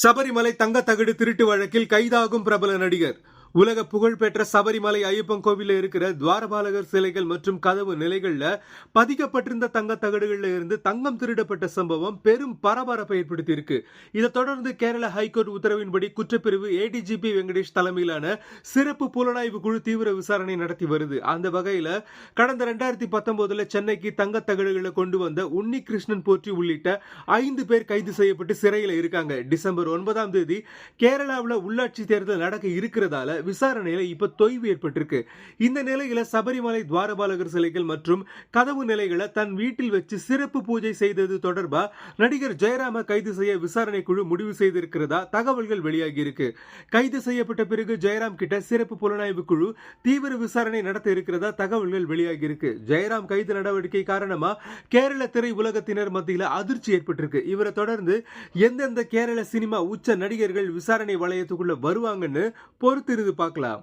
சபரிமலை தங்கத்தகடு திருட்டு வழக்கில் கைதாகும் பிரபல நடிகர். உலக புகழ்பெற்ற சபரிமலை ஐயப்பன் கோவிலில் இருக்கிற துவாரபாலகர் சிலைகள் மற்றும் கதவு நிலைகள்ல பதிக்கப்பட்டிருந்த தங்கத்தகடுகள்ல இருந்து தங்கம் திருடப்பட்ட சம்பவம் பெரும் பரபரப்பை ஏற்படுத்தி இருக்கு. இதை தொடர்ந்து கேரள ஹைகோர்ட் உத்தரவின்படி குற்றப்பிரிவு ஏடிஜிபி வெங்கடேஷ் தலைமையிலான சிறப்பு புலனாய்வு குழு தீவிர விசாரணை நடத்தி வருது. அந்த வகையில கடந்த 2019 சென்னைக்கு தங்கத்தகடுகளை கொண்டு வந்த உன்னி கிருஷ்ணன் போற்றி உள்ளிட்ட 5 பேர் கைது செய்யப்பட்டு சிறையில் இருக்காங்க. டிசம்பர் 9 கேரளாவில் உள்ளாட்சி தேர்தல் நடக்க இருக்கிறதால விசாரணையில இப்ப தொய்வு ஏற்பட்டிருக்கு. இந்த நிலையில சபரிமலை துவாரபாலகர் சிலைகள் மற்றும் கதவு நிலைகளை தன் வீட்டில் வச்சு சிறப்பு பூஜை செய்தது தொடர்பா நடிகர் ஜெயராம கைது செய்ய விசாரணை குழு முடிவு செய்திருக்கிறதா தகவல்கள் வெளியாகி இருக்கு. கைது செய்யப்பட்ட பிறகு ஜெயராம் கிட்ட சிறப்பு புலனாய்வு குழு தீவிர விசாரணை நடத்த இருக்கிறதா தகவல்கள் வெளியாகி இருக்கு. ஜெயராம் கைது நடவடிக்கை காரணமா கேரள திரை உலகத்தினர் மத்தியில அதிர்ச்சி ஏற்பட்டிருக்கு. இவரை தொடர்ந்து எந்தெந்த கேரள சினிமா உச்ச நடிகர்கள் விசாரணை வளையத்துக்குள்ள வருவாங்கன்னு பொறுத்திருந்து பார்க்கலாம்.